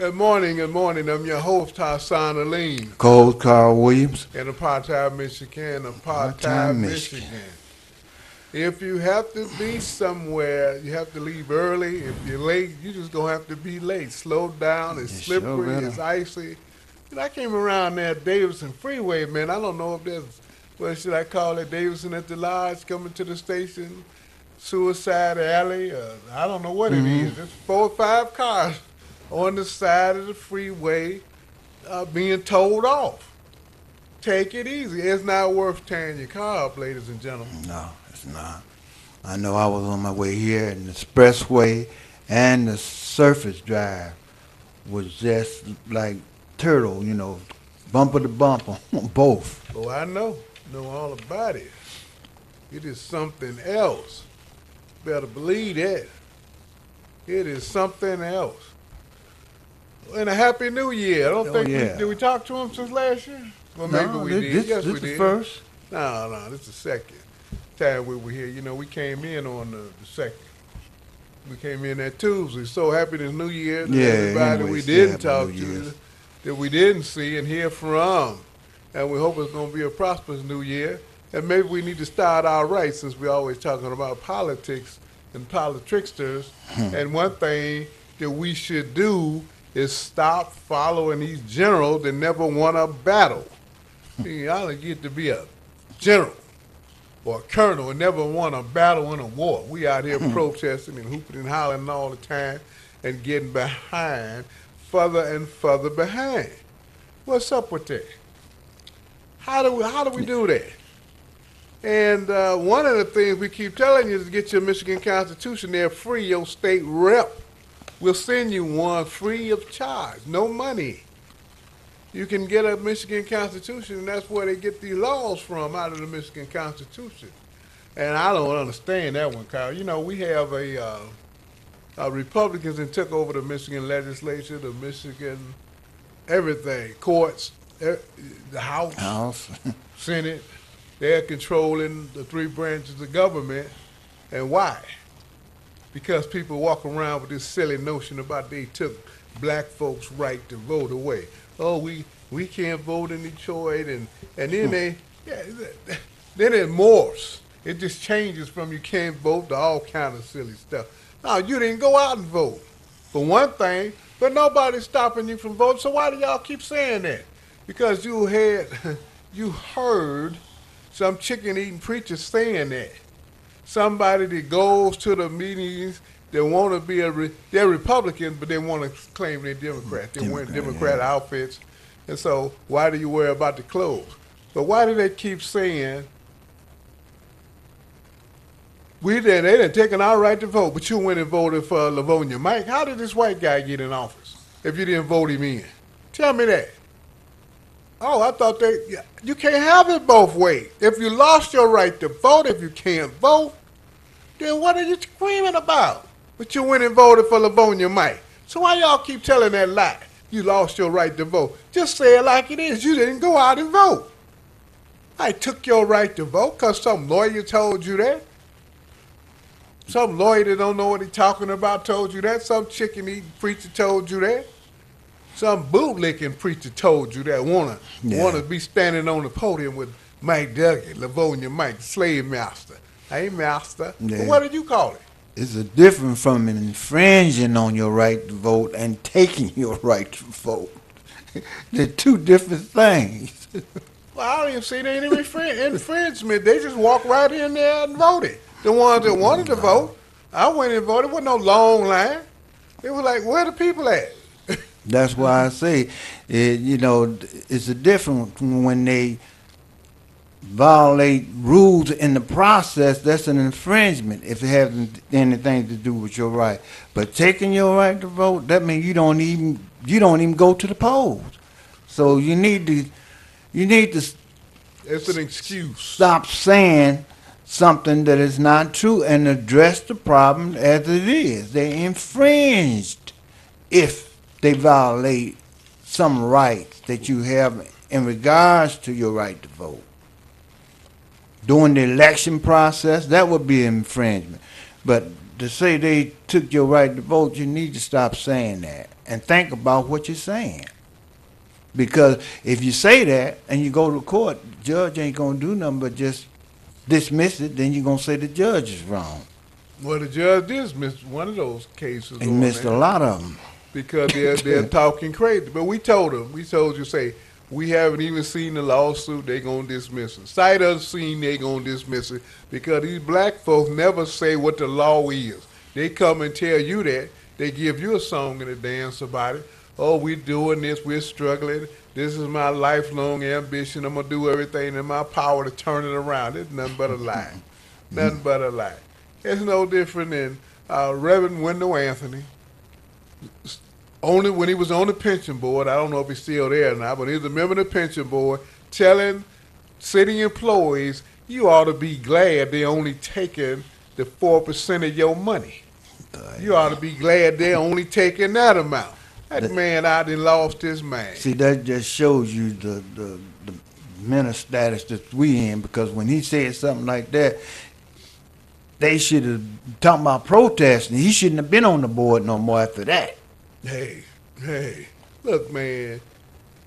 Good morning, good morning. I'm your host, Hassan Aline, Cold Carl Williams, in Apartheid, Michigan, part-time Apartheid, Michigan. Michigan. If you have to be somewhere, you have to leave early. If you're late, you just gonna have to be late. Slow down. It's You sure slippery. better. It's icy. And I came around there, Davidson Freeway, man. I don't know if there's what should I call it, Davidson at the Lodge coming to the station, Suicide Alley. I don't know what it is. There's 4 or 5 cars on the side of the freeway being towed off. Take it easy. It's not worth tearing your car up, ladies and gentlemen. No, it's not. I know I was on my way here, and the expressway and the surface drive was just like turtle, bumper to bumper, both. Oh, I know all about it. It is something else. Better believe that. It is something else. And a happy new year. I don't Oh, think yeah. did we talk to him since last year? Well, maybe No, we this, did. this, Yes, this we is did. first. No, this is the second time we were here. We came in on the second. We came in that Tuesday. So happy this New Year to Yeah, everybody anyway, we still didn't happy talk New to, Year's. that we didn't see and hear from. And we hope it's going to be a prosperous New Year. And maybe we need to start out right since we're always talking about politics and politricksters. And one thing that we should do is stop following these generals that never won a battle. See, I don't get to be a general or a colonel and never won a battle in a war. We out here protesting and hooping and hollering all the time and getting behind, further and further behind. What's up with that? How do we do that? And one of the things we keep telling you is to get your Michigan Constitution there free. Your state rep will send you one free of charge, no money. You can get a Michigan Constitution, and that's where they get these laws from, out of the Michigan Constitution. And I don't understand that one, Kyle. We have Republicans that took over the Michigan legislature, the Michigan everything, courts, the House, House. Senate. They're controlling the 3 branches of government. And why? Because people walk around with this silly notion about they took black folks' right to vote away. Oh, we can't vote in Detroit, and then then it morphs. It just changes from you can't vote to all kind of silly stuff. No, you didn't go out and vote, for one thing, but nobody's stopping you from voting. So why do y'all keep saying that? Because you heard some chicken-eating preacher saying that. Somebody that goes to the meetings, they want to be they're Republicans, but they want to claim they're Democrat. They wear Democrat outfits. And so why do you worry about the clothes? But why do they keep saying, they done taken our right to vote, but you went and voted for Livonia Mike? How did this white guy get in office if you didn't vote him in? Tell me that. Oh, I thought you can't have it both ways. If you lost your right to vote, if you can't vote, then what are you screaming about? But you went and voted for Livonia Mike. So why y'all keep telling that lie? You lost your right to vote. Just say it like it is. You didn't go out and vote. I took your right to vote because some lawyer told you that. Some lawyer that don't know what he's talking about told you that. Some chicken-eating preacher told you that. Some bootlicking preacher told you that wanna be standing on the podium with Mike Duggan, Livonia Mike, slave master. Hey, master. Yeah. But what did you call it? It's a different from infringing on your right to vote and taking your right to vote. They're 2 different things. Well, I don't even see any infringement. They just walked right in there and voted. The ones that wanted to vote, I went and voted. There wasn't no long line. It was like, where the people at? That's why I say, it's a different when they violate rules in the process. That's an infringement if it hasn't anything to do with your right. But taking your right to vote, that means you don't even go to the polls. So you need to It's an excuse. stop saying something that is not true and address the problem as it is. They infringed if they violate some rights that you have in regards to your right to vote. During the election process, that would be infringement. But to say they took your right to vote, you need to stop saying that and think about what you're saying. Because if you say that and you go to court, the judge ain't gonna do nothing but just dismiss it. Then you're gonna say the judge is wrong. Well, the judge dismissed one of those cases. He missed a lot of them. Because they're talking crazy. But we told you, say, we haven't even seen the lawsuit, they gonna dismiss it. Sight unseen, they gonna dismiss it. Because these black folks never say what the law is. They come and tell you that. They give you a song and a dance about it. Oh, we're doing this, we're struggling. This is my lifelong ambition. I'm gonna do everything in my power to turn it around. It's nothing but a lie. Nothing but a lie. It's no different than Reverend Wendell Anthony. Only when he was on the pension board, I don't know if he's still there or not, but he was a member of the pension board telling city employees, you ought to be glad they only taking the 4% of your money. You ought to be glad they're only taking that amount. That man out there lost his mind. See, that just shows you the mental status that we in, because when he said something like that, they should have talking about protesting. He shouldn't have been on the board no more after that. Hey, look, man.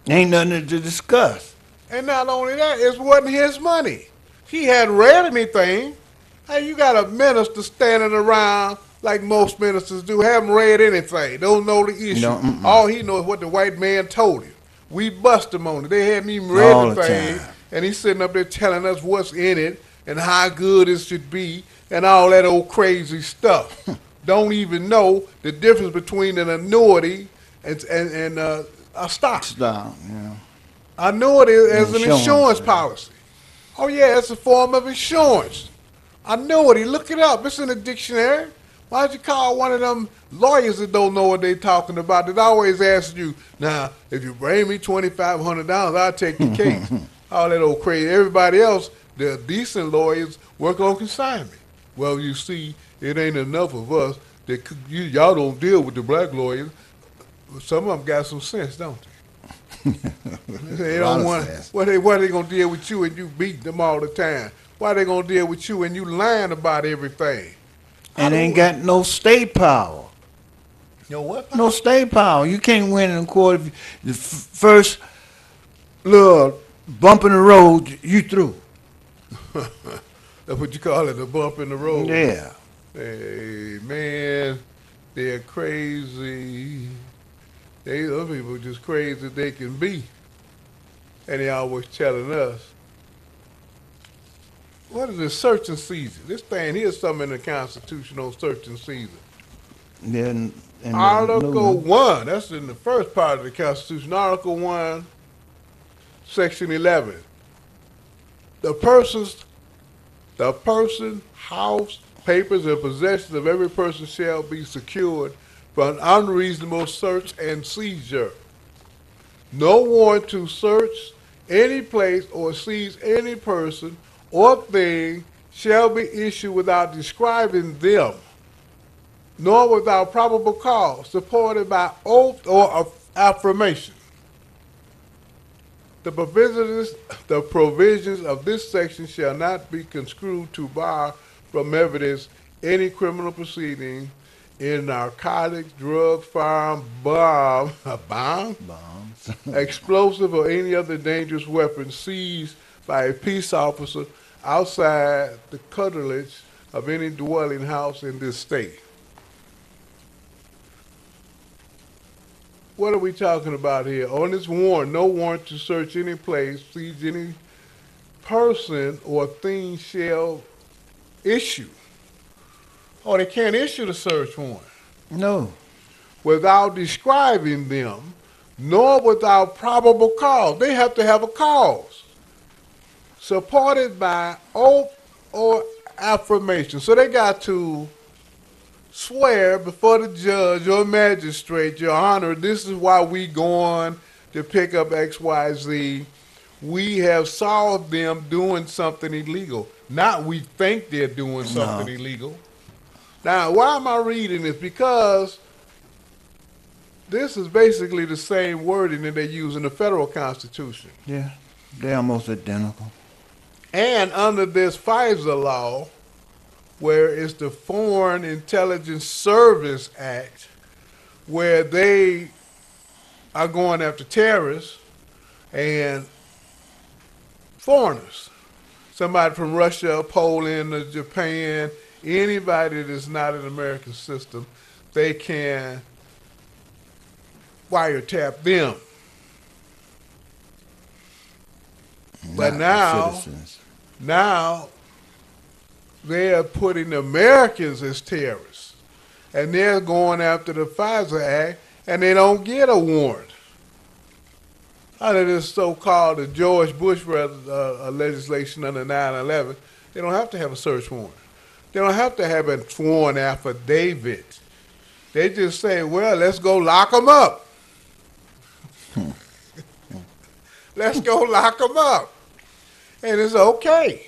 Ain't nothing to discuss. And not only that, it wasn't his money. He hadn't read anything. Hey, you got a minister standing around like most ministers do, haven't read anything, don't know the issue. No, all he knows is what the white man told him. We bust him on it. They hadn't even read All the thing, and he's sitting up there telling us what's in it and how good it should be and all that old crazy stuff. Don't even know the difference between an annuity and a stock. Stop, yeah. Annuity is an insurance yeah. policy. Oh yeah, it's a form of insurance. Annuity, look it up. It's in the dictionary. Why don't you call one of them lawyers that don't know what they talking about, that always ask you, now, if you bring me $2,500, I'll take the case. All that old crazy. Everybody else, the decent lawyers, work on consignment. Well, you see, it ain't enough of us. Y'all don't deal with the black lawyers. Some of them got some sense, don't they? They don't want. Why they gonna deal with you and you beat them all the time? Why they gonna deal with you and you lying about everything? And ain't got no state power. You know what? No state power. You can't win in court if the first little bump in the road, you through. That's what you call it, a bump in the road. Yeah. Hey, man, they're crazy. Those people are just crazy as they can be. And they always telling us, what is this searching season? This thing here's something in the Constitution on searching season. Then Article 1, that's in the first part of the Constitution. Article 1, Section 11. The person, house, papers, and possessions of every person shall be secured from unreasonable search and seizure. No warrant to search any place or seize any person or thing shall be issued without describing them, nor without probable cause, supported by oath or affirmation. The provisions of this section shall not be construed to bar from evidence any criminal proceeding in narcotics, drugs, firearm, bombs, explosive, or any other dangerous weapon seized by a peace officer outside the curtilage of any dwelling house in this state. What are we talking about here? On this warrant, no warrant to search any place, seize any person or thing shall issue. Oh, they can't issue the search warrant. No. Without describing them, nor without probable cause. They have to have a cause. Supported by oath or affirmation. So they got to swear before the judge or magistrate, Your Honor, this is why we going to pick up XYZ. We have saw them doing something illegal. Not we think they're doing something illegal. Now, why am I reading this? Because this is basically the same wording that they use in the federal Constitution. Yeah, they're almost identical. And under this FISA law, where it's the Foreign Intelligence Service Act, where they are going after terrorists and foreigners. Somebody from Russia, Poland, or Japan, anybody that's not an American system, they can wiretap them. But now they are putting Americans as terrorists, and they're going after the FISA Act, and they don't get a warrant. Under this so-called the George Bush legislation under 9/11, they don't have to have a search warrant. They don't have to have a sworn affidavit. They just say, well, let's go lock them up. Let's go lock them up. And it's okay.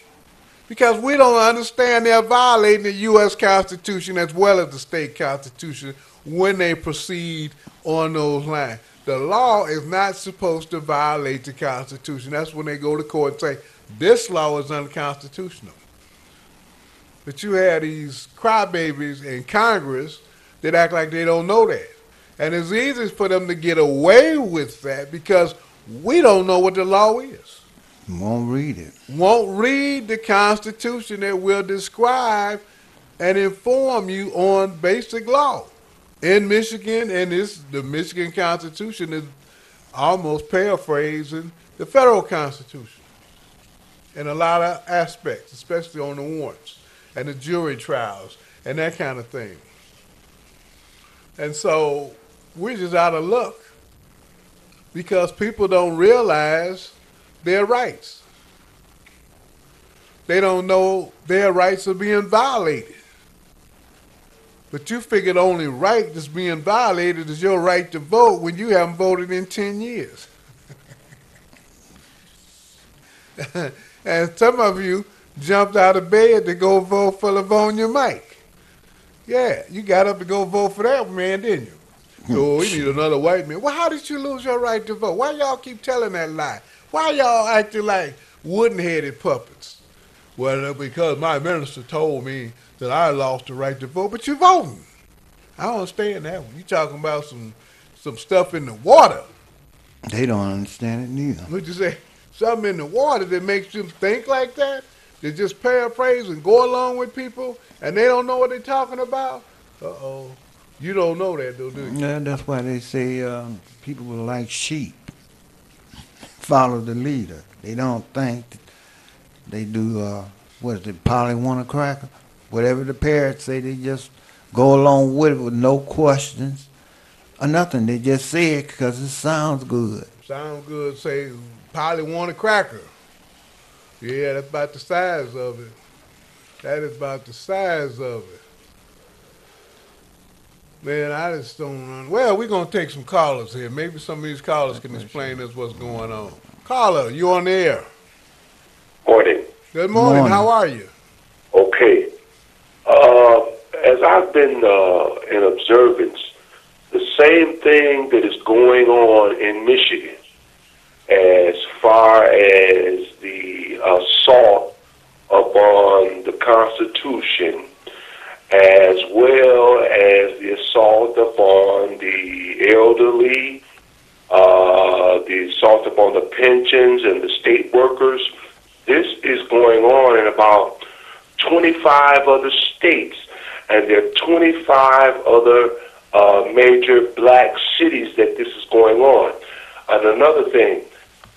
Because we don't understand they're violating the U.S. Constitution as well as the state constitution when they proceed on those lines. The law is not supposed to violate the Constitution. That's when they go to court and say, this law is unconstitutional. But you have these crybabies in Congress that act like they don't know that. And it's easy for them to get away with that because we don't know what the law is. Won't read it. Won't read the Constitution that will describe and inform you on basic law. In Michigan, and the Michigan Constitution is almost paraphrasing the federal Constitution in a lot of aspects, especially on the warrants and the jury trials and that kind of thing. And so we're just out of luck because people don't realize their rights. They don't know their rights are being violated. But you figure the only right that's being violated is your right to vote when you haven't voted in 10 years. And some of you jumped out of bed to go vote for Livonia Mike. Yeah, you got up to go vote for that man, didn't you? So we need another white man. Well, how did you lose your right to vote? Why y'all keep telling that lie? Why y'all acting like wooden-headed puppets? Well, because my minister told me that I lost the right to vote, but you're voting. I don't understand that one. You talking about some stuff in the water. They don't understand it neither. What'd you say? Something in the water that makes them think like that? They just paraphrase and go along with people, and they don't know what they're talking about? Uh-oh. You don't know that, though, do you? Yeah, that's why they say people are like sheep. Follow the leader. They don't think that they do, what is it, Polly want a cracker? Whatever the parents say, they just go along with it with no questions or nothing. They just say it because it sounds good. Sounds good. Say, Polly want a cracker. Yeah, that's about the size of it. That is about the size of it. Man, I just don't. Well, we're going to take some callers here. Maybe some of these callers can explain us what's going on. Caller, you on the air. Morning. Good morning. How are you? Okay. As I've been in observance, the same thing that is going on in Michigan as far as the assault upon the Constitution, as well as the assault upon the elderly, the assault upon the pensions and the state workers. This is going on in about 25 other states, and there are 25 other major black cities that this is going on. And another thing,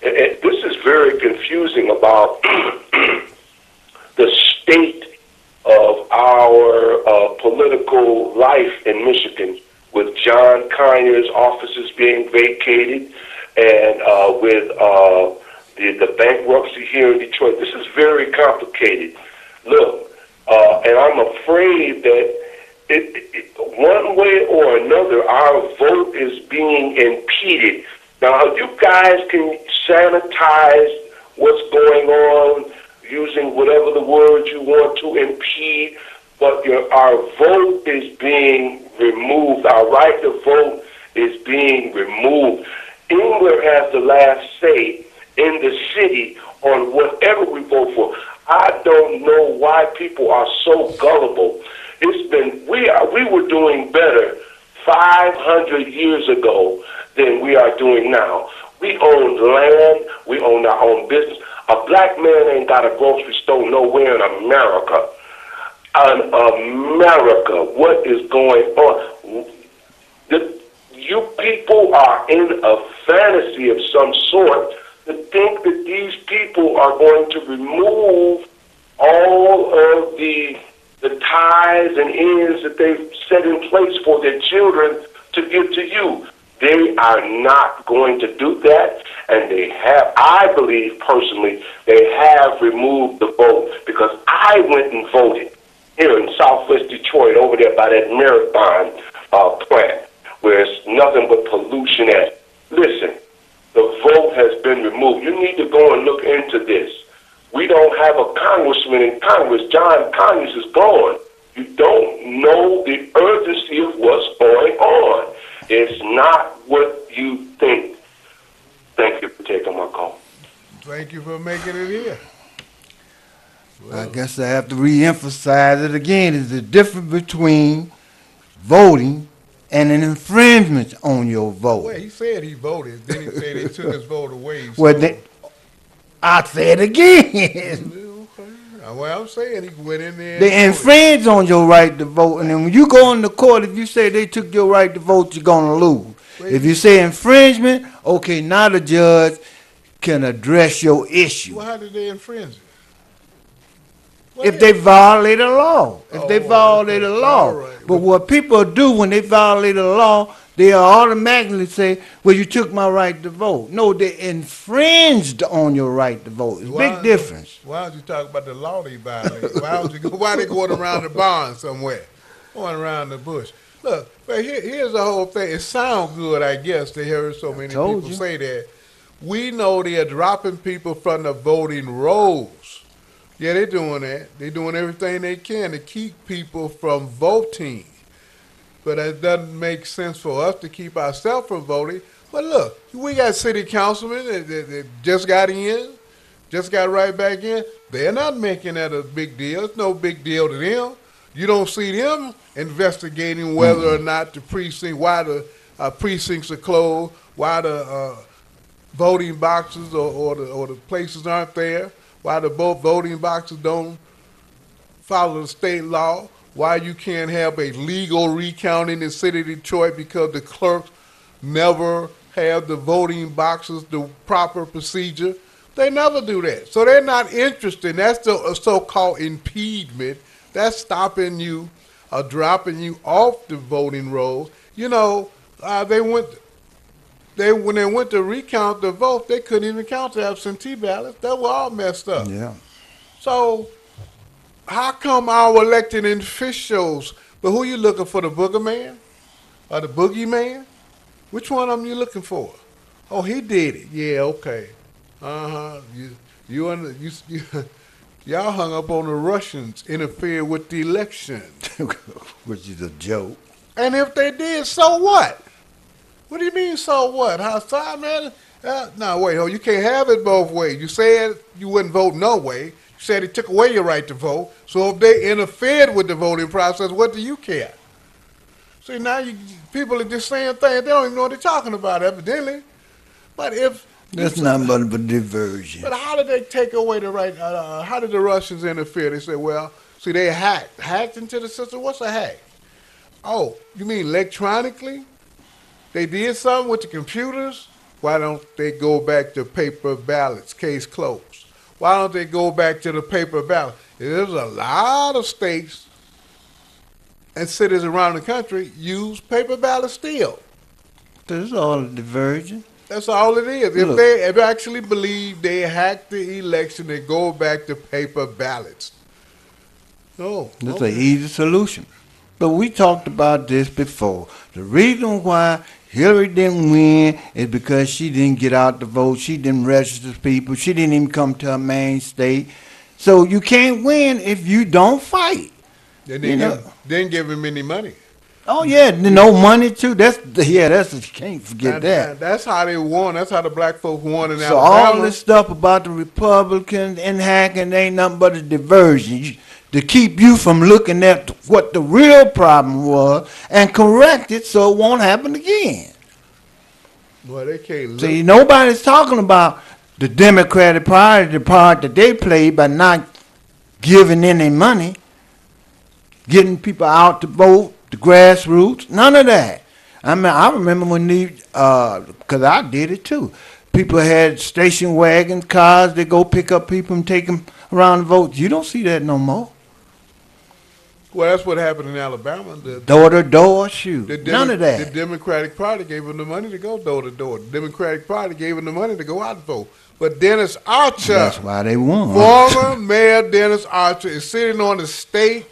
this is very confusing about the state of our political life in Michigan, with John Conyers' offices being vacated and with the bankruptcy here in Detroit. This is very complicated. Look, and I'm afraid that one way or another, our vote is being impeded. Now, you guys can sanitize what's going on using whatever the words you want to impede, but our vote is being removed. Our right to vote is being removed. England has the last say in the city on whatever we vote for. I don't know why people are so gullible. We were doing better 500 years ago than we are doing now. We owned land, we owned our own business. A black man ain't got a grocery store nowhere in America. In America, what is going on? You people are in a fantasy of some sort to think that these people are going to remove all of the ties and ends that they've set in place for their children to give to you. They are not going to do that, and they have, I believe personally, they have removed the vote, because I went and voted here in Southwest Detroit over there by that Marathon plant, where it's nothing but pollution at. Listen, the vote has been removed. You need to go and look into this. We don't have a congressman in Congress. John Conyers is gone. You don't know the urgency of what's going on. It's not what you think. Thank you for taking my call. Thank you for making it here. I guess I have to re-emphasize it again. Is the difference between voting and an infringement on your vote. Well, he said he voted. Then he said they took his vote away. Well, I said again. Well, I'm saying he went in there. They infringe on your right to vote, and then when you go in the court, if you say they took your right to vote, you're gonna lose. If you say infringement, okay, now the judge can address your issue. Well, how did they infringe it? If they violate a law. If they violate a law. Right. But what people do when they violate a law, they automatically say, well, you took my right to vote. No, they infringed on your right to vote. It's a big difference. Why don't you talk about the law they violated? Why they going around the barn somewhere? Going around the bush. Look, but here's the whole thing. It sounds good, I guess, to hear so many people say that. We know they are dropping people from the voting rolls. Yeah, they're doing that. They're doing everything they can to keep people from voting. But it doesn't make sense for us to keep ourselves from voting. But look, we got city councilmen that just got in, just got right back in. They're not making that a big deal. It's no big deal to them. You don't see them investigating whether or not why the precincts are closed, why the voting boxes or the places aren't there, why the voting boxes don't follow the state law, why you can't have a legal recount in the city of Detroit because the clerks never have the voting boxes, the proper procedure. They never do that. So they're not interested. That's the so-called impediment. That's stopping you or dropping you off the voting rolls. You know, when they went to recount the vote, they couldn't even count the absentee ballots. They were all messed up. Yeah. So how come our elected officials, but who you looking for, the booger man or the boogeyman? Which one of them you looking for? Oh, he did it. Yeah, okay. Y'all hung up on the Russians interfered with the election. Which is a joke. And if they did, so what? What do you mean, so what? How man? No, wait, you can't have it both ways. You said you wouldn't vote no way. You said it took away your right to vote. So if they interfered with the voting process, what do you care? See, now people are just saying things. They don't even know what they're talking about, evidently. But if... That's nothing but a diversion. But how did they take away the right... how did the Russians interfere? They said, well, see, they hacked into the system. What's a hack? Oh, you mean electronically? They did something with the computers? Why don't they go back to paper ballots, case closed? Why don't they go back to the paper ballot? There's a lot of states and cities around the country use paper ballots still. That's all a diversion. That's all it is. Look. If they actually believe they hacked the election, they go back to paper ballots. Oh, That's an easy solution. But we talked about this before. The reason why Hillary didn't win is because she didn't get out the vote. She didn't register people. She didn't even come to her main state. So you can't win if you don't fight. They didn't give him any money. Oh yeah, no money too. That's you can't forget that. And that's how they won. That's how the black folks won in So Alabama. all this stuff about the Republicans and hacking ain't nothing but a diversion to keep you from looking at what the real problem was and correct it so it won't happen again. Boy, they can't look. See, nobody's talking about the Democratic Party, the part that they played by not giving any money, getting people out to vote, the grassroots, none of that. I mean, I remember when because I did it too. People had station wagons, cars, they go pick up people and take them around the vote. You don't see that no more. Well, that's what happened in Alabama. Door to door, shoot. None of that. The Democratic Party gave them the money to go door to door. The Democratic Party gave them the money to go out and vote. But Dennis Archer, That's why they won. former Mayor Dennis Archer, is sitting on the state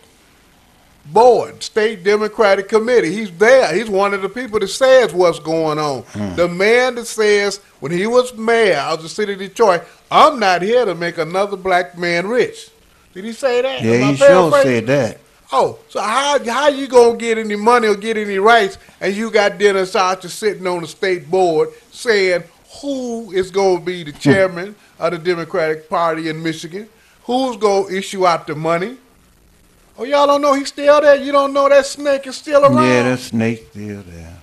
board, state Democratic committee. He's there. He's one of the people that says what's going on. The man that says when he was mayor of the city of Detroit, I'm not here to make another black man rich. Did he say that? Yeah, Am I he sure paraphrasing? said that. Oh, so how you gonna get any money or get any rights, and you got Dennis Archer sitting on the state board saying who is gonna be the chairman of the Democratic Party in Michigan? Who's gonna issue out the money? Oh, y'all don't know he's still there? You don't know that snake is still around? Yeah, that snake's still there.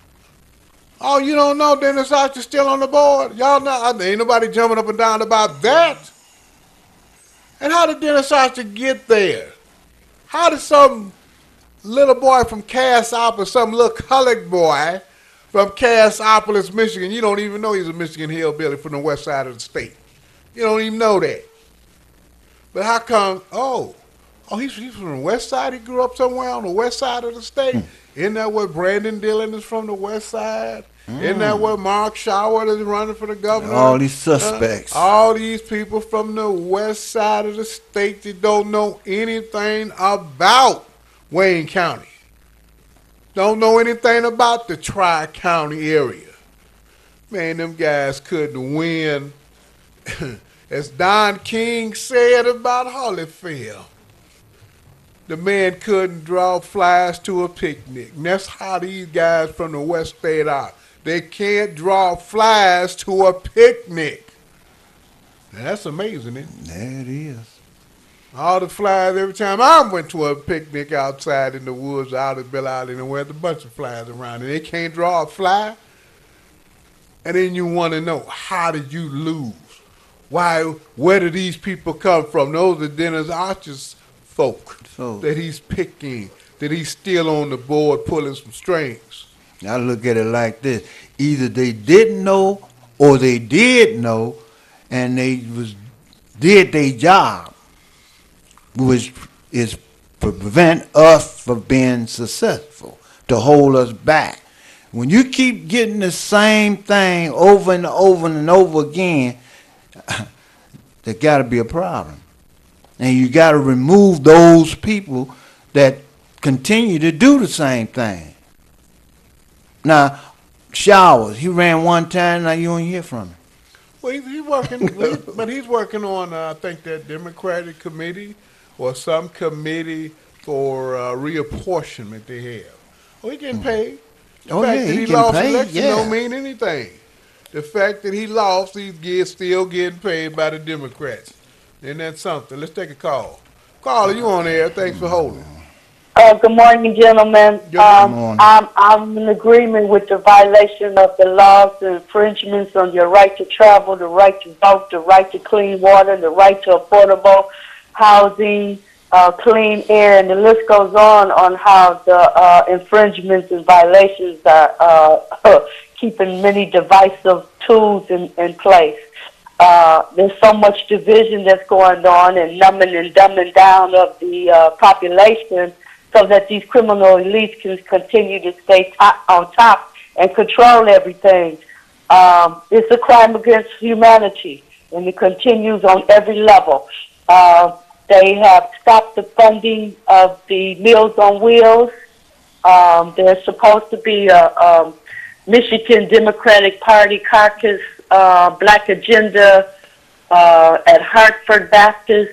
Oh, you don't know Dennis Archer's still on the board? Y'all know, ain't nobody jumping up and down about that. And how did Dennis Archer get there? How did some little boy from Cassopolis, some little colored boy from Cassopolis, Michigan, you don't even know he's a Michigan hillbilly from the west side of the state. You don't even know that. But how come, he's from the west side? He grew up somewhere on the west side of the state? Isn't that where Brandon Dillon is from, the west side? Isn't that where Mark Schauer is running for the governor? All these suspects. All these people from the west side of the state that don't know anything about Wayne County. Don't know anything about the Tri-County area. Man, them guys couldn't win. As Don King said about Holyfield, the man couldn't draw flies to a picnic. And that's how these guys from the west state are. They can't draw flies to a picnic. Now, that's amazing, isn't it? There it is. All the flies, every time I went to a picnic outside in the woods out of Belle Island, and there's a bunch of flies around, and they can't draw a fly. And then you want to know, how did you lose? Why? Where did these people come from? Those are Dennis Archer's folk that he's picking, that he's still on the board pulling some strings. I look at it like this: either they didn't know, or they did know, and they did their job, which is to prevent us from being successful, to hold us back. When you keep getting the same thing over and over and over again, there got to be a problem, and you got to remove those people that continue to do the same thing. Now, Showers, he ran one time, now you don't hear from him. Well, he's working, but he's working on, I think, that Democratic committee or some committee for reapportionment they have. Oh, he getting paid. The fact that he lost the election don't mean anything. The fact that he lost, he's still getting paid by the Democrats. Isn't that something? Let's take a call. Caller, you on air. Thanks for holding. Good morning, gentlemen. Good morning. I'm in agreement with the violation of the laws, the infringements on your right to travel, the right to vote, the right to clean water, the right to affordable housing, clean air, and the list goes on how the infringements and violations are keeping many divisive tools in place. There's so much division that's going on and numbing and dumbing down of the population so that these criminal elites can continue to stay on top and control everything. It's a crime against humanity, and it continues on every level. They have stopped the funding of the Meals on Wheels. There's supposed to be a Michigan Democratic Party caucus Black Agenda at Hartford Baptist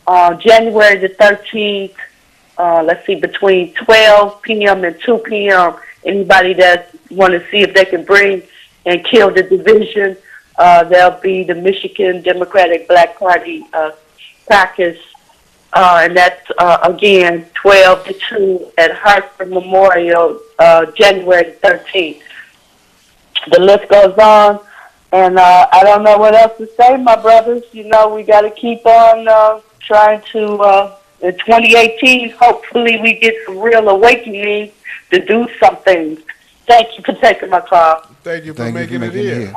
on January the 13th. between 12 p.m. and 2 p.m. Anybody that want to see if they can bring and kill the division, there'll be the Michigan Democratic Black Party caucus, and that's again 12 to 2 at Hartford Memorial, January 13th. The list goes on, and I don't know what else to say, my brothers. You know, we got to keep on trying to. In 2018, hopefully we get some real awakening to do some things. Thank you for taking my call. Thank you for making it here.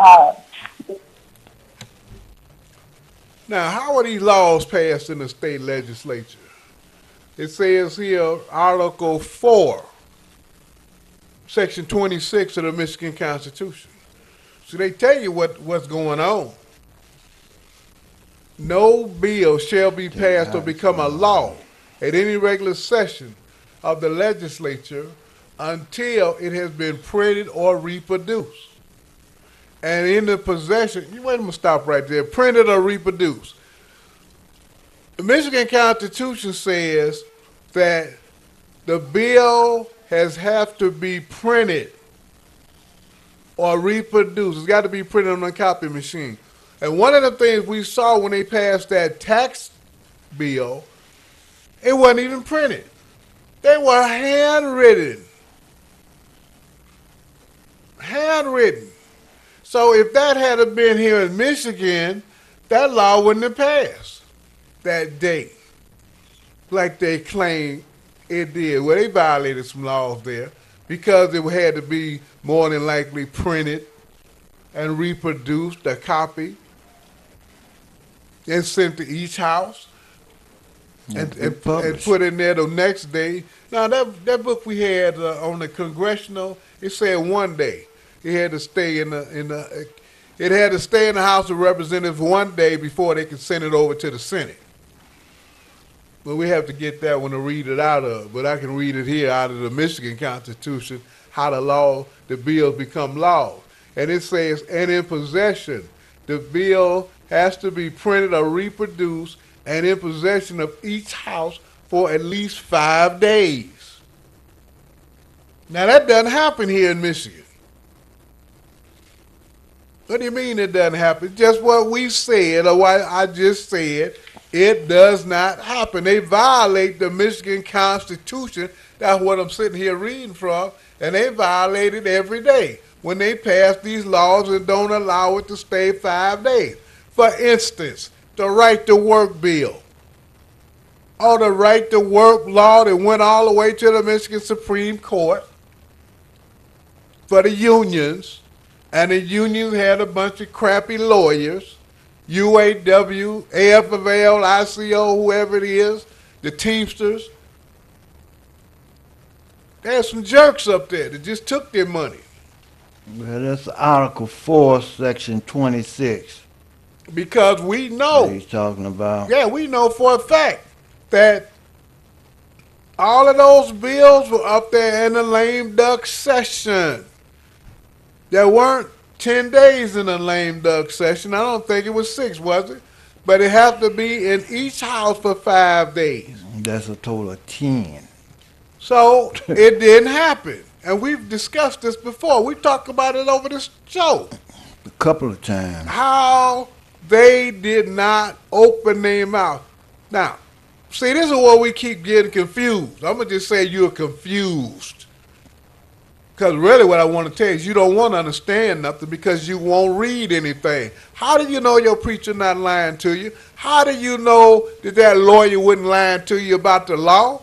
Now, how are these laws passed in the state legislature? It says here, Article 4, Section 26 of the Michigan Constitution. So they tell you what's going on. No bill shall be passed or become a law at any regular session of the legislature until it has been printed or reproduced. And in the possession, wait a minute, stop right there, printed or reproduced. The Michigan Constitution says that the bill have to be printed or reproduced. It's got to be printed on a copy machine. And one of the things we saw when they passed that tax bill, it wasn't even printed. They were handwritten. Handwritten. So if that had been here in Michigan, that law wouldn't have passed that day, like they claim it did. Well, they violated some laws there because it had to be more than likely printed and reproduced, a copy, and sent to each house and put in there the next day. Now, that book we had on the congressional, it said one day. It had to stay in the House of Representatives one day before they could send it over to the Senate. But we have to get that one to read it out of. But I can read it here out of the Michigan Constitution, how the bills become laws. And it says, and in possession, the bill has to be printed or reproduced and in possession of each house for at least 5 days. Now, that doesn't happen here in Michigan. What do you mean it doesn't happen? Just what we said, or what I just said, it does not happen. They violate the Michigan Constitution. That's what I'm sitting here reading from, and they violate it every day when they pass these laws and don't allow it to stay 5 days. For instance, the Right to Work bill, or the Right to Work law that went all the way to the Michigan Supreme Court for the unions, and the unions had a bunch of crappy lawyers, UAW, AFL, ICO, whoever it is, the Teamsters. There's some jerks up there that just took their money. Well, that's Article 4, Section 26. Because we know. What he's talking about. Yeah, we know for a fact that all of those bills were up there in the lame duck session. There weren't 10 days in the lame duck session. I don't think it was 6, was it? But it had to be in each house for 5 days. That's a total of 10. So it didn't happen. And we've discussed this before. We talked about it over this show. A couple of times. How they did not open their mouth. Now, see, this is where we keep getting confused. I'm going to just say you're confused. Because really what I want to tell you is you don't want to understand nothing because you won't read anything. How do you know your preacher not lying to you? How do you know that lawyer wouldn't lie to you about the law?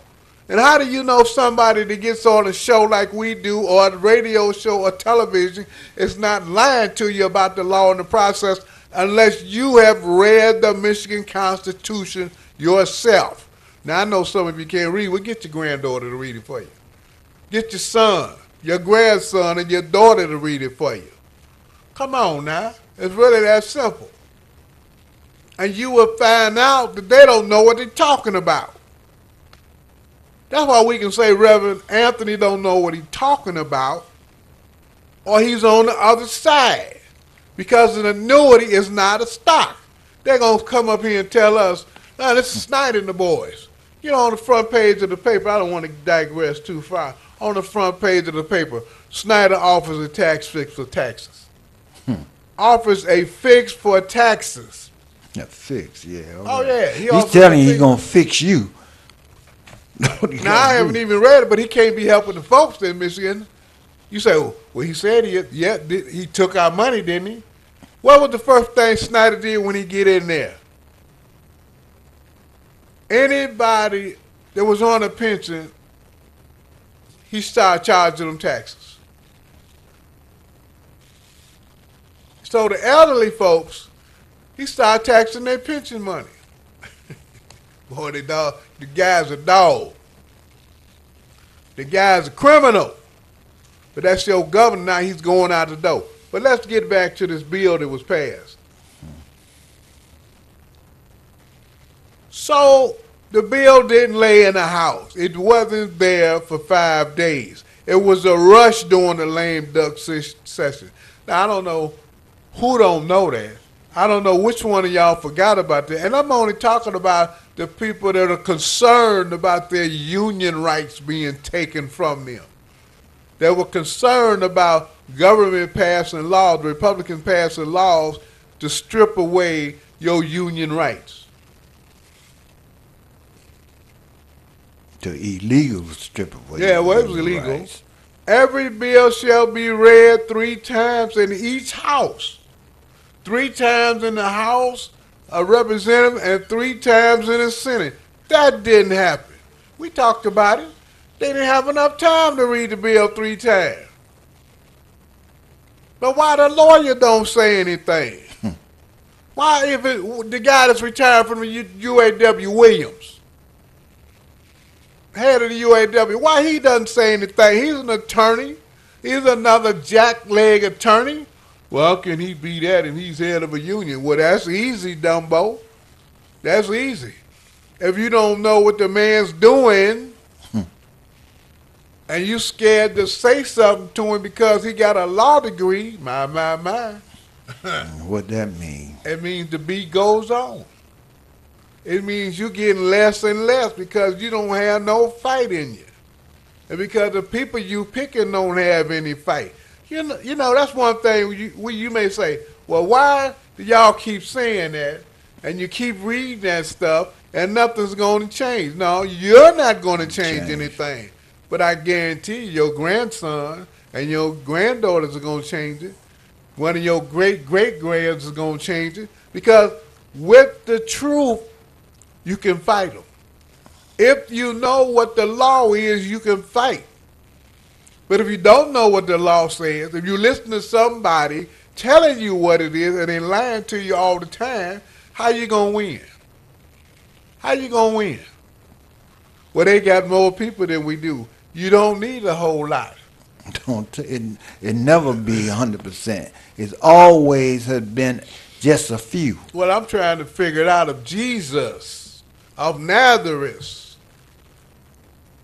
And how do you know somebody that gets on a show like we do or a radio show or television is not lying to you about the law and the process unless you have read the Michigan Constitution yourself? Now, I know some of you can't read. Well, get your granddaughter to read it for you. Get your son, your grandson, and your daughter to read it for you. Come on now. It's really that simple. And you will find out that they don't know what they're talking about. That's why we can say Reverend Anthony don't know what he's talking about, or he's on the other side. Because an annuity is not a stock. They're going to come up here and tell us, this is Snyder and the boys. You know, on the front page of the paper, I don't want to digress too far. On the front page of the paper, Snyder offers a tax fix for taxes. Offers a fix for taxes. A fix, yeah. Oh, yeah. He's telling you he's going to fix you. Now, I haven't even read it, but he can't be helping the folks in Michigan. You say, well, he said he took our money, didn't he? What was the first thing Snyder did when he get in there? Anybody that was on a pension, he started charging them taxes. So the elderly folks, he started taxing their pension money. Boy, the guy's a dog. The guy's a criminal. But that's your governor, now he's going out the door. But let's get back to this bill that was passed. So the bill didn't lay in the House. It wasn't there for 5 days. It was a rush during the lame duck session. Now, I don't know who don't know that. I don't know which one of y'all forgot about that. And I'm only talking about the people that are concerned about their union rights being taken from them. They were concerned about government passing laws, the Republicans passing laws to strip away your union rights. To illegal strip away. Yeah, well, it was illegal. Rights. Every bill shall be read 3 times in each house. 3 times in the House of Representatives and 3 times in the Senate. That didn't happen. We talked about it. They didn't have enough time to read the bill 3 times. But why the lawyer don't say anything? Why if the guy that's retired from the UAW, Williams, head of the UAW, why he doesn't say anything? He's an attorney. He's another jackleg attorney. Well, can he be that and he's head of a union? Well, that's easy, Dumbo. That's easy. If you don't know what the man's doing and you scared to say something to him because he got a law degree, my. What that mean? It means the beat goes on. It means you're getting less and less because you don't have no fight in you. And because the people you picking don't have any fight. You know, that's one thing you may say, well, why do y'all keep saying that and you keep reading that stuff and nothing's going to change? No, you're not going to change anything. But I guarantee you, your grandson and your granddaughters are going to change it. One of your great-great-grands is going to change it. Because with the truth, you can fight them. If you know what the law is, you can fight. But if you don't know what the law says, if you listen to somebody telling you what it is and they lying to you all the time, how you going to win? How you going to win? Well, they got more people than we do. You don't need a whole lot. It never be 100%. It's always has been just a few. Well, I'm trying to figure it out of Jesus of Nazareth.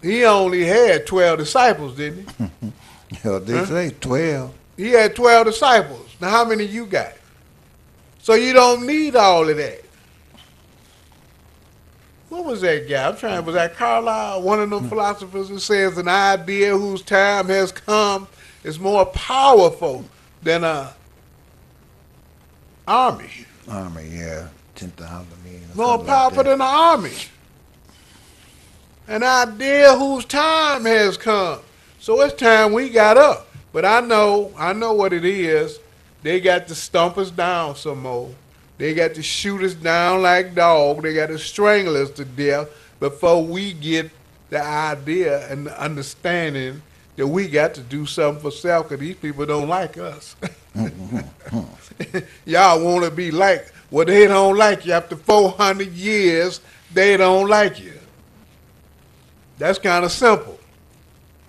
He only had 12 disciples, didn't he? Hell, they say 12. He had 12 disciples. Now, how many you got? So you don't need all of that. What was that guy? Was that Carlyle, one of them philosophers who says an idea whose time has come is more powerful than an army. Army, yeah. 10,000 men. More powerful than an army. An idea whose time has come. So it's time we got up. But I know what it is. They got to stomp us down some more. They got to shoot us down like dogs. They got to strangle us to death before we get the idea and the understanding that we got to do something for self because these people don't like us. Y'all want to be like, well, they don't like you. After 400 years, they don't like you. That's kind of simple.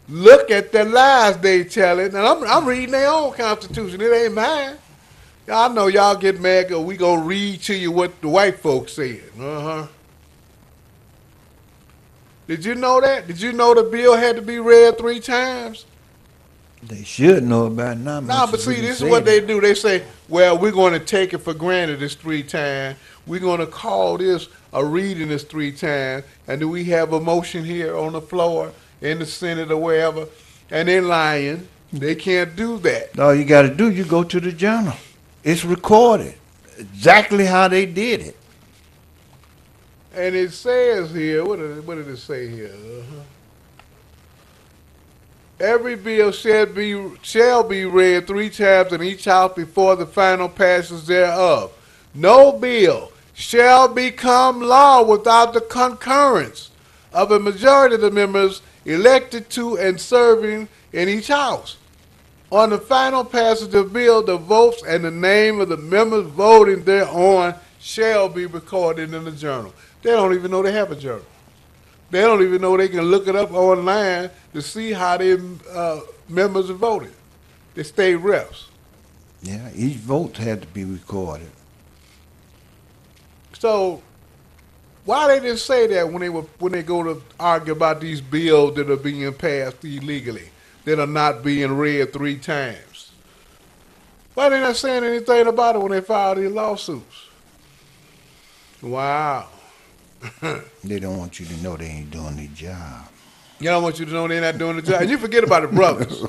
Look at the lies they telling. And I'm reading their own constitution. It ain't mine. Y'all know y'all get mad because we going to read to you what the white folks said. Did you know that? Did you know the bill had to be read 3 times? They should know about it now. No, but see, this is what they do. They say, well, we're going to take it for granted this 3 times. We're going to call this are reading this 3 times, and do we have a motion here on the floor, in the Senate or wherever, and they're lying, they can't do that. All you got to do, you go to the journal. It's recorded exactly how they did it. And it says here, what did it say here? Every bill shall be read 3 times in each house before the final passage thereof. No bill shall become law without the concurrence of a majority of the members elected to and serving in each house. On the final passage of the bill, the votes and the name of the members voting thereon shall be recorded in the journal. They don't even know they have a journal. They don't even know they can look it up online to see how their members are voted. The state reps. Yeah, each vote had to be recorded. So why they didn't say that when they go to argue about these bills that are being passed illegally, that are not being read 3 times? Why they not saying anything about it when they file these lawsuits? Wow. They don't want you to know they ain't doing their job. You don't want you to know they're not doing the job. And you forget about the brothers.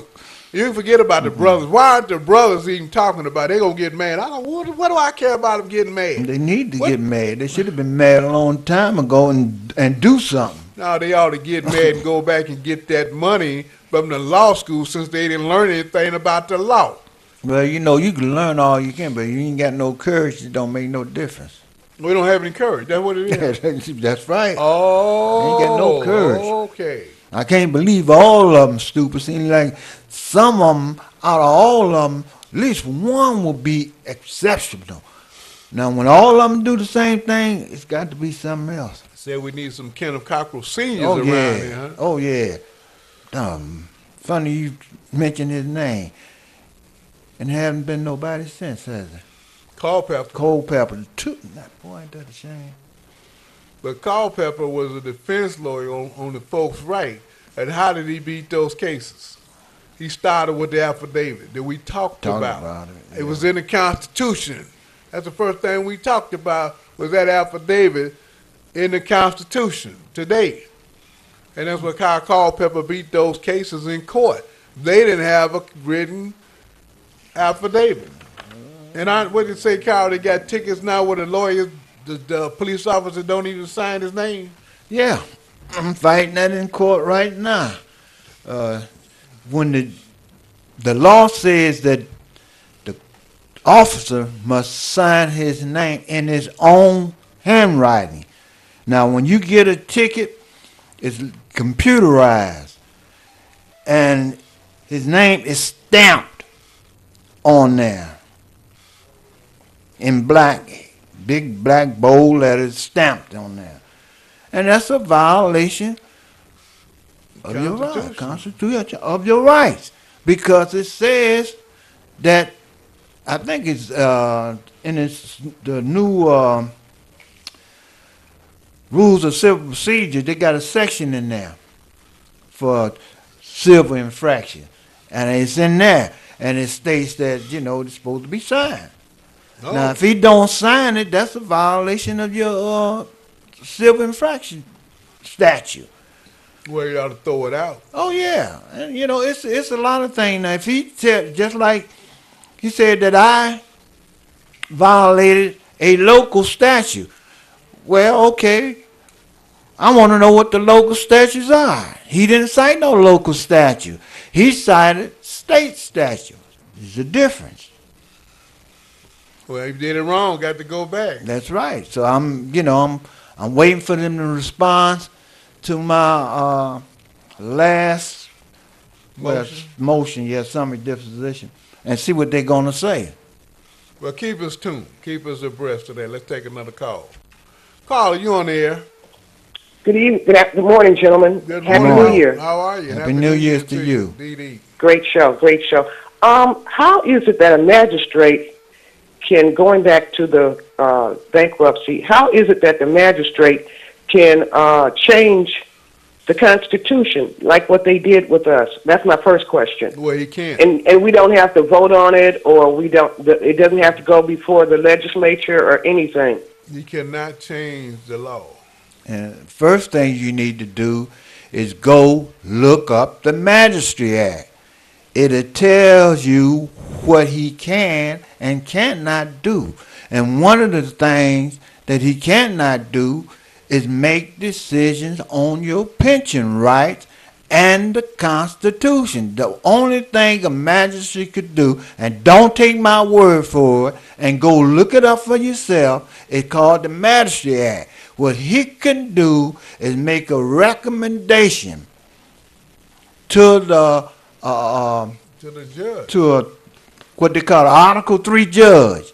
You forget about the brothers. Why aren't the brothers even talking about it? They're going to get mad. What do I care about them getting mad? They need to get mad. They should have been mad a long time ago and do something. No, they ought to get mad and go back and get that money from the law school since they didn't learn anything about the law. Well, you know, you can learn all you can, but you ain't got no courage, it don't make no difference. We don't have any courage. That's what it is. That's right. Oh. Ain't got no courage. Okay. I can't believe all of them stupid. Seems like some of them, out of all of them, at least one will be exceptional. Now, when all of them do the same thing, it's got to be something else. Said we need some Kenneth Cockrell seniors Oh, around yeah. here, huh? Oh, yeah. Funny you mentioned his name. And haven't been nobody since, has there? Culpepper. Culpepper. Boy, ain't that a shame. But Culpepper was a defense lawyer on the folks' right. And how did he beat those cases? He started with the affidavit that we talked about. It It was in the Constitution. That's the first thing we talked about was that affidavit in the Constitution today. And that's what Kyle Culpepper beat those cases in court. They didn't have a written affidavit. And what did it say, Kyle? They got tickets now where the lawyers, the police officer don't even sign his name. Yeah, I'm fighting that in court right now. When the law says that the officer must sign his name in his own handwriting. Now, when you get a ticket, it's computerized, and his name is stamped on there in black, big black bold letters stamped on there. And that's a violation of your rights, Constitution of your rights, because it says that, I think it's the new rules of civil procedure. They got a section in there for civil infraction, and it's in there, and it states that it's supposed to be signed. Oh. Now, if he don't sign it, that's a violation of your civil infraction statute. Well, you ought to throw it out. Oh yeah, and it's a lot of things. Now, if he just like he said that I violated a local statute, well, okay, I want to know what the local statutes are. He didn't cite no local statute. He cited state statute. There's a difference. Well, if you did it wrong, got to go back. That's right. So I'm waiting for them to respond to my last motion, summary disposition, and see what they're gonna say. Well, keep us tuned. Keep us abreast of that. Let's take another call. Caller, you on the air? Good evening. Good morning, gentlemen. Happy morning. New Year. How are you? Happy New Year to you. DD. Great show. Great show. How is it that a magistrate going back to the bankruptcy, how is it that the magistrate can change the Constitution like what they did with us? That's my first question. Well, he can't. And we don't have to vote on it, or it doesn't have to go before the legislature or anything. You cannot change the law. And first thing you need to do is go look up the Magistracy Act. It tells you what he can and cannot do. And one of the things that he cannot do is make decisions on your pension rights and the Constitution. The only thing a magistrate could do, and don't take my word for it, and go look it up for yourself, it's called the Magistracy Act. What he can do is make a recommendation to the To the judge. to a, what they call an Article 3 judge.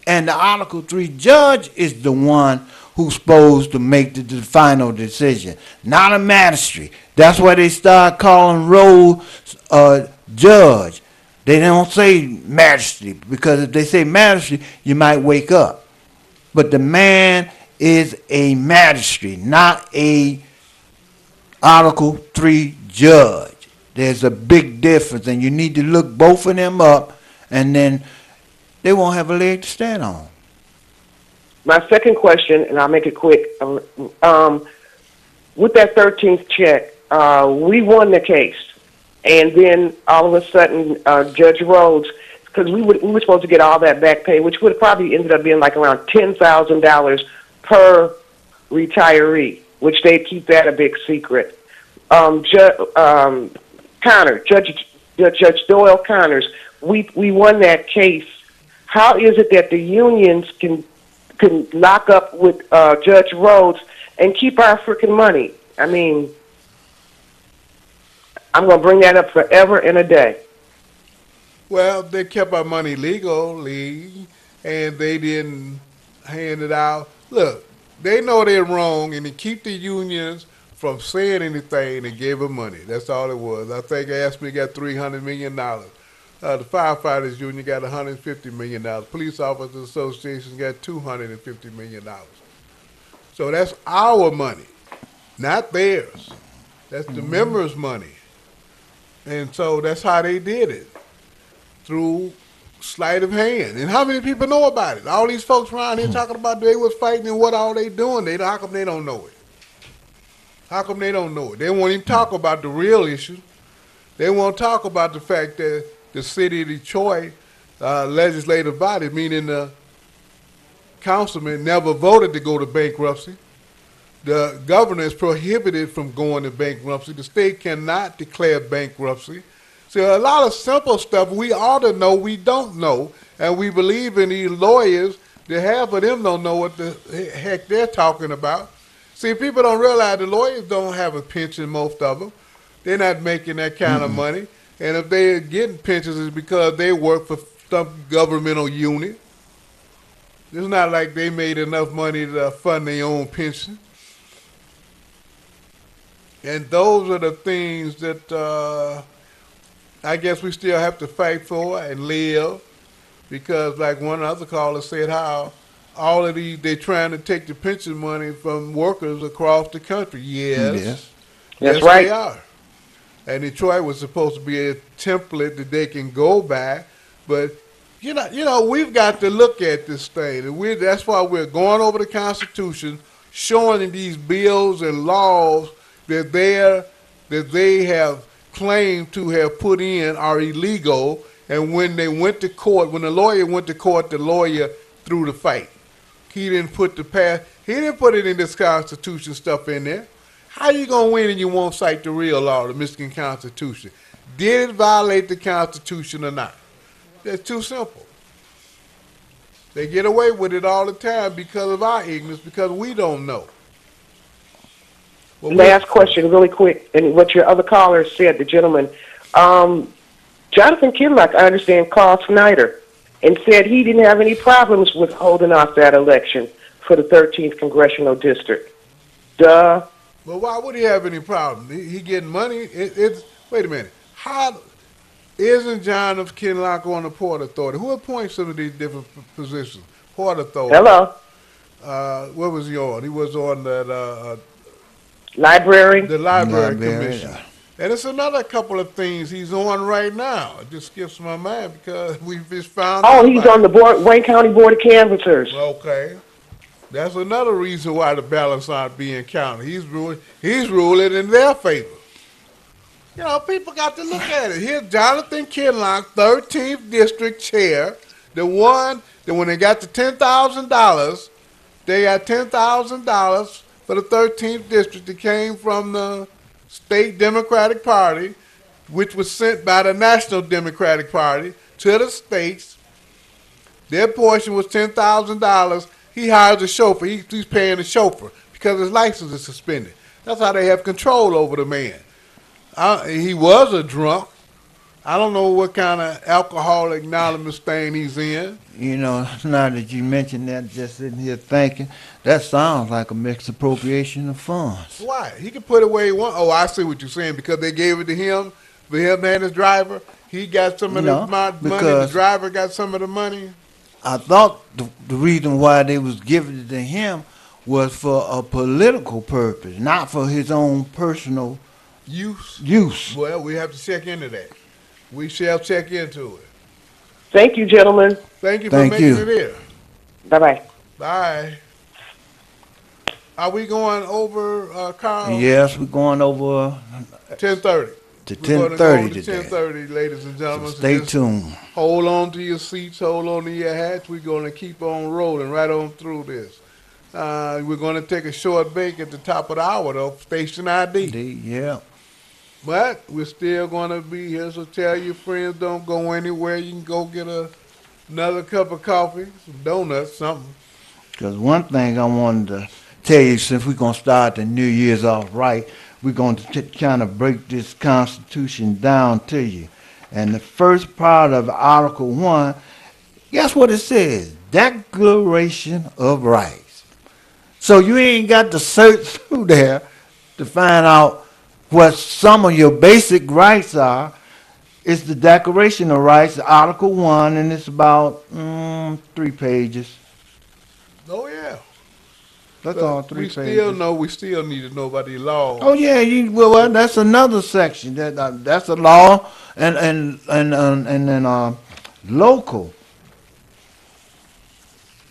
And the Article 3 judge is the one who's supposed to make the final decision, not a magistrate. That's why they start calling Rose judge. They don't say magistrate, because if they say magistrate, you might wake up. But the man is a magistrate, not a Article 3 judge. There's a big difference, and you need to look both of them up, and then they won't have a leg to stand on. My second question, and I'll make it quick. With that 13th check, we won the case, and then all of a sudden, Judge Rhodes, because we were supposed to get all that back pay, which would have probably ended up being like around $10,000 per retiree, which they'd keep that a big secret. Judge Doyle Connors, we won that case. How is it that the unions can lock up with Judge Rhodes and keep our freaking money? I mean, I'm going to bring that up forever and a day. Well, they kept our money legally, and they didn't hand it out. Look, they know they're wrong, and to keep the unions from saying anything, they gave them money. That's all it was. I think ASME got $300 million. The Firefighters Union got $150 million. Police Officers Association got $250 million. So that's our money, not theirs. That's the members' money. And so that's how they did it, through sleight of hand. And how many people know about it? All these folks around here talking about they was fighting and what all they doing. How come they don't know it? How come they don't know it? They won't even talk about the real issue. They won't talk about the fact that the city of Detroit legislative body, meaning the councilman, never voted to go to bankruptcy. The governor is prohibited from going to bankruptcy. The state cannot declare bankruptcy. So a lot of simple stuff we ought to know, we don't know, and we believe in these lawyers. The half of them don't know what the heck they're talking about. See, people don't realize the lawyers don't have a pension, most of them. They're not making that kind of money. And if they're getting pensions, it's because they work for some governmental unit. It's not like they made enough money to fund their own pension. And those are the things that I guess we still have to fight for and live, because like one other caller said, how all of these, they're trying to take the pension money from workers across the country. Yes. That's right. They are. And Detroit was supposed to be a template that they can go by, but you know, we've got to look at this thing, and that's why we're going over the Constitution, showing in these bills and laws that they have claimed to have put in are illegal. And when they went to court, when the lawyer went to court, the lawyer threw the fight. He didn't put it in this Constitution stuff in there. How you gonna win and you won't cite the real law, the Michigan Constitution? Did it violate the Constitution or not? That's too simple. They get away with it all the time because of our ignorance, because we don't know. Well, Last question, really quick, and what your other caller said, the gentleman. Jonathan Kinlock, I understand, called Snyder and said he didn't have any problems with holding off that election for the 13th Congressional District. Duh. Well, why would he have any problem? He getting money. Wait a minute. How isn't John F. Kinlock on the Port Authority? Who appoints some of these different positions? Port Authority. Hello. What was he on? He was on that Library. the Library Commission. Yeah. And it's another couple of things he's on right now. It just skips my mind because we've just found out. Oh, he's on the Wayne County Board of Canvassers. Okay. That's another reason why the ballots aren't being counted. He's ruling in their favor. You know, people got to look at it. Here's Jonathan Kinlock, 13th District Chair, the one that when they got the $10,000, they got $10,000 for the 13th District that came from the State Democratic Party, which was sent by the National Democratic Party to the states. Their portion was $10,000. He hires a chauffeur. He's paying the chauffeur because his license is suspended. That's how they have control over the man. He was a drunk. I don't know what kind of alcoholic anonymous thing he's in. You know, now that you mentioned that, just sitting here thinking, that sounds like a mixed appropriation of funds. Why? He can put it where he wants. Oh, I see what you're saying. Because they gave it to him, for him and his driver. He got some of the money. The driver got some of the money. I thought the reason why they was giving it to him was for a political purpose, not for his own personal use. Well, we have to check into that. We shall check into it. Thank you, gentlemen. Thank you for making it here. Bye-bye. Bye. Are we going over, Carl? Yes, we're going over 10:30. To 10:30 today. 10:30, ladies and gentlemen. So stay tuned. Hold on to your seats. Hold on to your hats. We're going to keep on rolling right on through this. We're going to take a short break at the top of the hour, though. Station ID. Yeah. But we're still going to be here, so tell your friends don't go anywhere. You can go get another cup of coffee, some donuts, something. Because one thing I wanted to tell you, since we're going to start the New Year's off right, we're going to kind of break this Constitution down to you. And the first part of Article 1, guess what it says? Declaration of Rights. So you ain't got to search through there to find out what some of your basic rights are. It's the Declaration of Rights, Article 1, and it's about 3 pages. Oh, yeah. That's all 3 pages. We still need to know about the law. Oh yeah, well that's another section. That's a law and then local.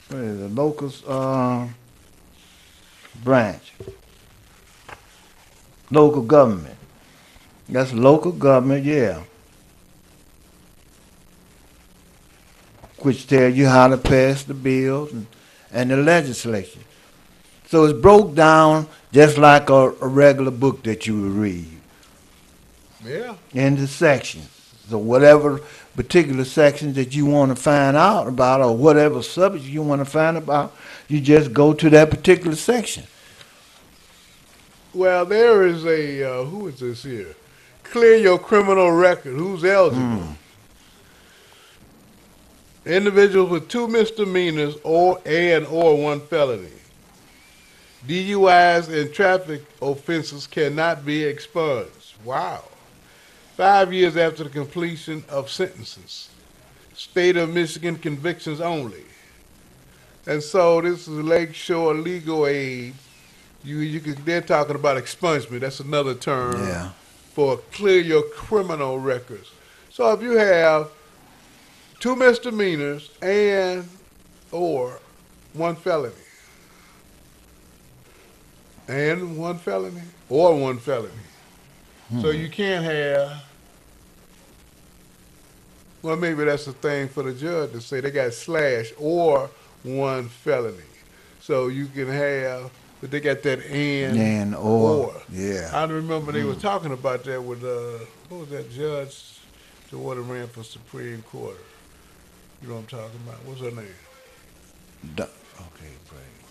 What is it? Locus branch. Local government. That's local government, yeah. Which tell you how to pass the bills and the legislation. So it's broke down just like a regular book that you would read. Yeah. Into sections. So whatever particular sections that you want to find out about or whatever subject you want to find about, you just go to that particular section. Well, there is who is this here? Clear your criminal record. Who's eligible? Individuals with 2 misdemeanors or 1 felony. DUIs and traffic offenses cannot be expunged. Wow. 5 years after the completion of sentences. State of Michigan convictions only. And so this is Lakeshore Legal Aid. They're talking about expungement. That's another term for clear your criminal records. So if you have 2 misdemeanors or 1 felony, and 1 felony, or 1 felony. So you can't have, well, maybe that's the thing for the judge to say they got slash or 1 felony. So you can have, but they got that and or. Yeah. I remember they were talking about that with, what was that judge the one that ran for Supreme Court? You know what I'm talking about? What's her name? Okay, great.